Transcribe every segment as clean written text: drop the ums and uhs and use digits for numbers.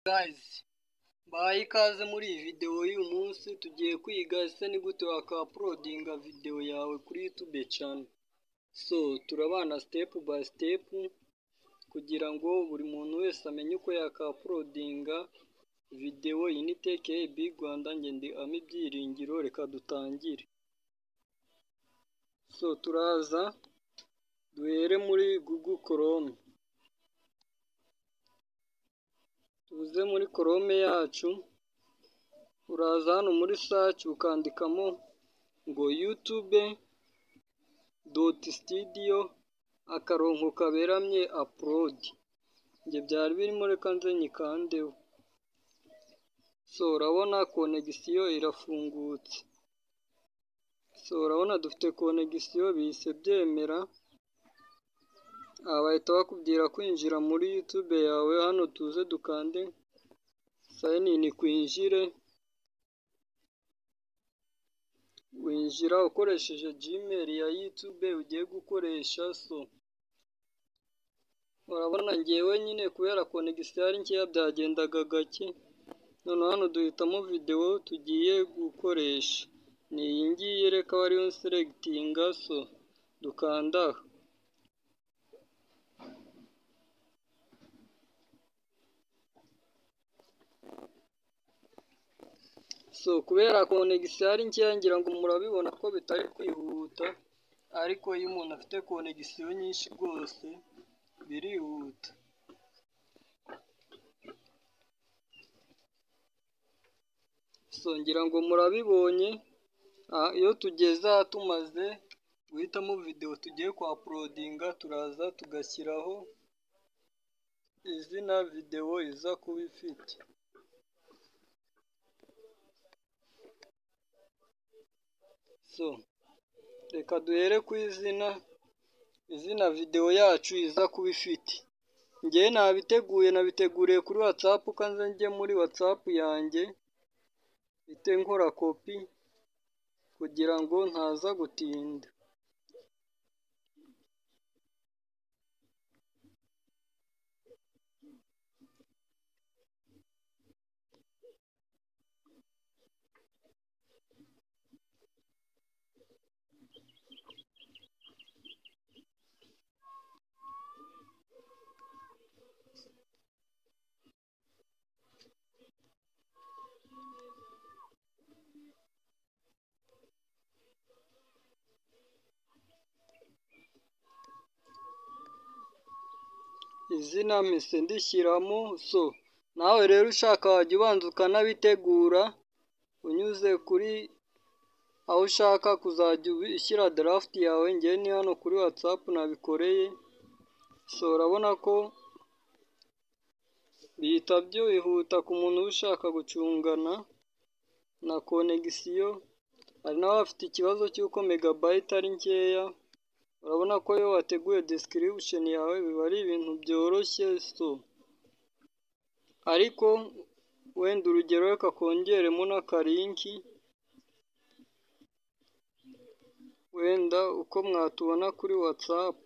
Guys, bahaye ikaze muri iyi video y'uyu munsi. Tugiye kwiga ese ni gute waka-uploadinga video yawe kuri YouTube channel. So turabana step by step kugira ngo buri muntu wese amenye uko yaka-uploadinga video. Iyi ni Tech Big Rwanda, njye ndi Ami Byiringiro. Reka dutangire. So turaza duhere muri Google Chrome. Tuze muri Chrome yacu, uraza hano muri search ukandikamo ngo youtube.studio akaronko kaberamye upload. Nge byari birimo, reka nze nyikandeho. So urabona connection irafungutse. So urabona dufite connection, bise byemera. Bahita bakubwira kwinjira muri YouTube yawe. Hano tuze dukande sign in, kwinjire. Winjira ukoresheje Gmail ya YouTube ugiye gukoresha. So urabona ngewe nyine kubera connection ari nkeya byagendaga gake. None hano duhitamo video tugiye gukoresha. Ni iyi ngiyi, reka ariyo selectinga. So dukanda. So kubera connection ari nkeya, ngira ngo murabibona ko bitari kwihuta, ariko iyo umuntu afite connection nyinshi rwose birihuta. So ngira ngo murabibonye. Iyo tugeze aha tumaze guhitamo video tugiye ku-uploadinga, turaza tugashyiraho izina video iza kuba ifite. So reka duhere ku izina video yacu iza kuba ifite. Ngewe nabiteguriye kuri WhatsApp, kanze njye muri WhatsApp yanjye ite nkora copy kugira ngo ntaza gutinda. Izina mise ndishyiramo. So nawe rero ushaka wajya ubanza ukanabitegura unyuze kuri aho ushaka kuzajya ushyira draft yawe. Ngewe ni hano kuri WhatsApp nabikoreye. So urabona ko bihita byihuta ku muntu ushaka gucungana na connection. Hari n'abafite ikibazo cy'uko megabyte ari nkeya. Urabona ko iyo wateguye description yawe biba ari ibintu byoroshye. So ariko wenda urugero reka kongeremo n'akalinki, wenda uko mwatubona kuri WhatsApp.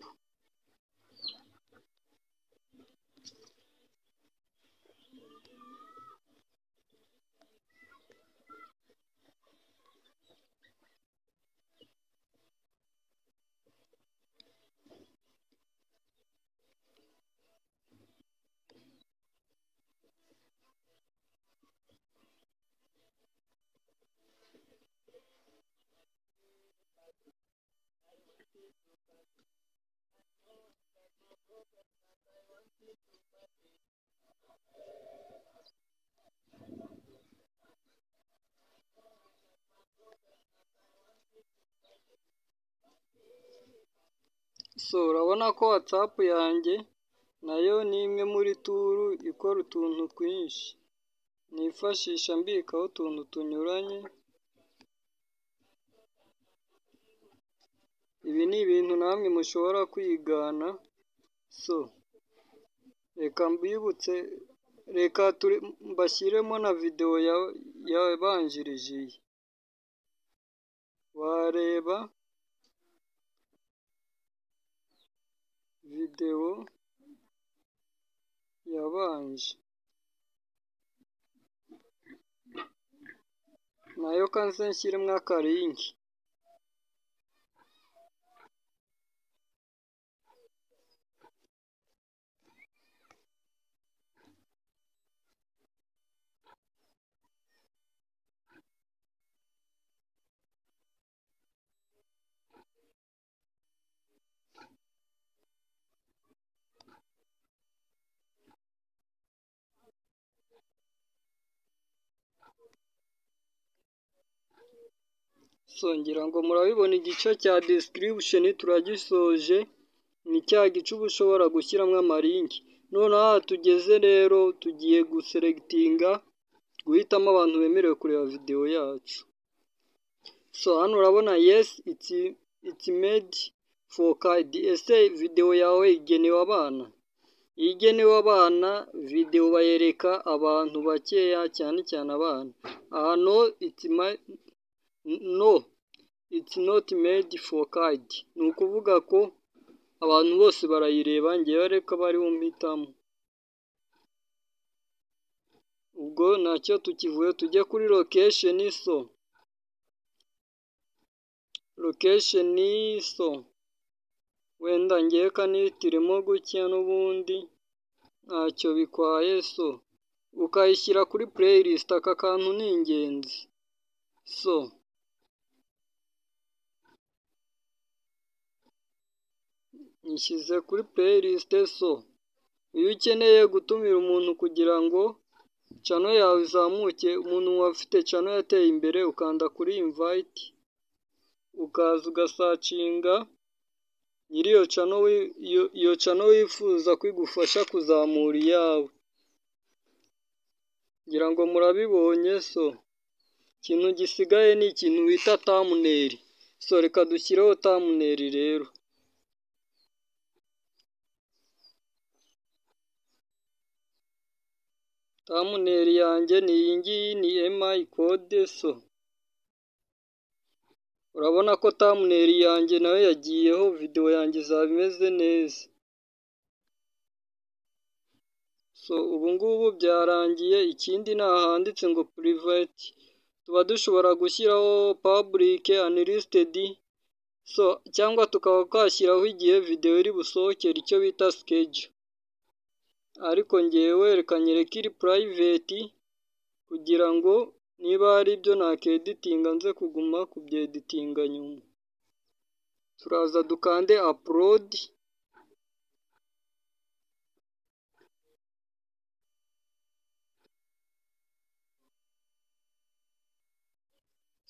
So urabona ko WhatsApp yanjye nayo ni imwe muri tool ikora utuntu twinshi nifashisha mbikaho utuntu tunyuranye. Ibi ni ibintu namwe mushobora kwigana. So reka mbibutse, reka mbashyiremo na video yabanjirije iyi. Wareba video yabanje. kanze nshyiremo akaringi. So ngira ngo murabibona igice cya description turagisoje, ni cya gice uba ushobora gushyiramo amarinki. Noneho aha tugeze rero tugiye guselectinga, guhitamo abantu bemerewe kureba video yacu. So hano urabona yes it's made for kids. Ese video yawe igenewe abana? Iyo igenewe abana, video bayereka abantu bakeya, cyane cyane abana. Aha no it's not made for kids. Ni ukuvuga ko abantu bose barayireba, ngewe reka bari bumpitamo. Ubwo ntacyo tukivuye, tujye kuri location. So location wenda ngewe kanihitiremo gutya n'ubundi ntacyo bikwaye. So ukayishyira kuri playlist, aka kantu ni ingenzi. So nyishyize kuri playlist. So iyo ukeneye gutumira umuntu kugira ngo channel yawe izamuke, umuntu wafite channel yateye imbere, ukanda kuri invite, ukaza ugasacinga nyiri iyo channel wifuza kwigufasha kuzamura iyawe. Ngira ngo murabibonye. So ikintu gisigaye ni ikintu bita thumbnail. So reka dushyireho thumbnail rero. Thumbnail yanjye ni iyi ngiyi, ni MI code. So urabona ko thumbnail yanjye nayo yagiyeho, video yanjye izaba imeze neza. So ubu ngubu byarangiye. Ikindi ni ahanditse ngo private, tuba dushobora gushyiraho public, unlisted. So cyangwa tukaba twashyiraho igihe video iri busohokere, icyo bita schedule. Ariko ngewe reka nyereke iri private kugira ngo niba hari ibyo nakeditinga nze kuguma kubyeditinga nyuma. Turaza dukande upload.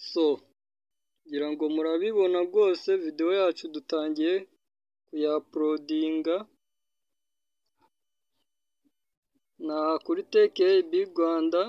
So ngira ngo murabibona rwose, video yacu dutangiye kuya-uploadinga. Na kuri TKB Rwanda.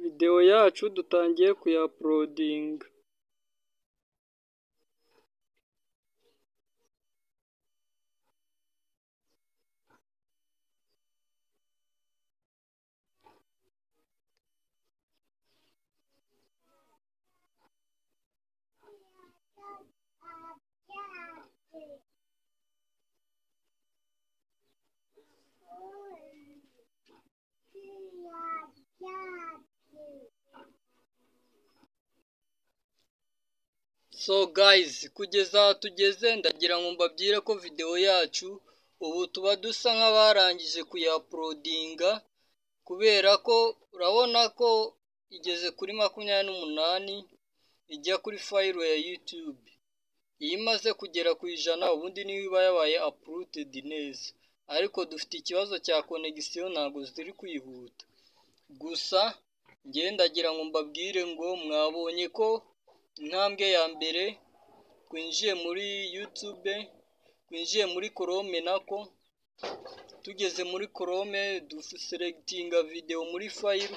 Video yacu dutangiye kuya-uploadinga. So guys, kugeza aha tugeze, ndagira ngo mbabwire ko video yacu ubu tuba dusa nk'abarangije kuya-uploadinga, kubera ko urabona ko igeze kuri 28 ijya kuri file ya YouTube. Iyo imaze kugera ku 100 ubundi niyo iba yabaye uploaded neza, ariko dufite ikibazo cya connection, ntabwo ziri kwihuta. Gusa ndagira ngo mbabwire ngo mwabonye ko intambwe ya mbere twinjiye muri YouTube, twinjiye muri Chrome. Nako tugeze muri Chrome duselectinga video muri file.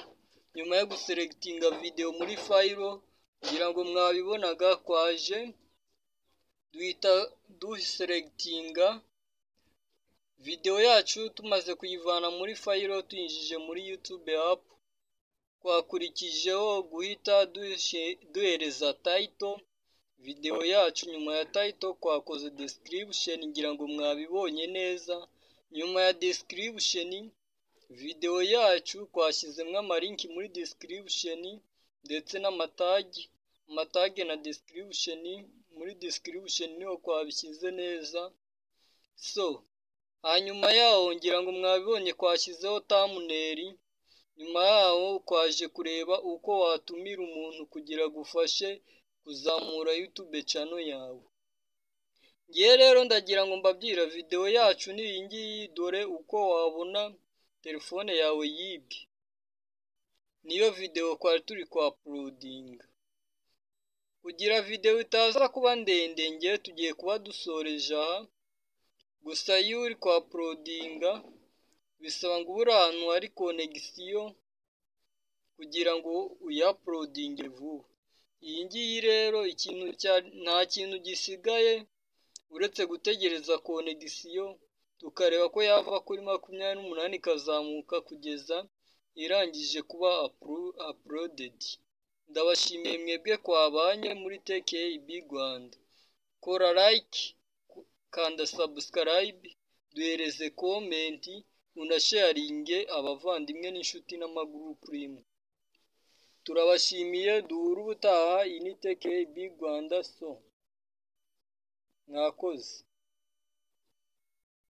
Nyuma yo guselectinga video muri file, ngira ngo mwabibonaga, kwaje duhita duselectinga video yacu. Tumaze kuyivana muri file tuyinjije muri YouTube app, twakurikijeho guhita duhereza title video yacu. Nyuma ya title twakoze description, ngira ngo mwabibonye neza. Nyuma ya description video yacu twashyizemo amalinki muri description ndetse n'amatag na description. Muri description niho twabishyize neza. So hanyuma yaho ngira ngo mwabibonye twashyizeho thumbnail. Nyuma yaho twaje kureba uko watumira umuntu kugira gufashe kuzamura YouTube channel yawe. Ngiye rero ndagira ngo mbabwira video yacu ni iyi ngiyi. Dore uko wabona telefone yawe yibwe. Niyo video twari turi ku uploadinga. Kugira video itaza kuba ndende, ngiye tugiye kuba dusoreje aha. Gusa iyo uri ku uploadinga bisaba ngo ubure ahantu hari connection kugira ngo uyuploadinge vuba. Iyi ngiyi rero nta kintu gisigaye uretse gutegereza connection, tukareba ko yava kuri 28 ikazamuka kugeza irangije kuba uploaded. Ndabashimiye mwebwe kwabanye muri TKB Rwanda. Kora like, kanda subscribe, duhereze comment, unasharinge abavandimwe n'inshuti n'amagroup rimwe. Turabashimiye, duhura ubutaha. Iyi ni TKB Rwanda. So mwakoze.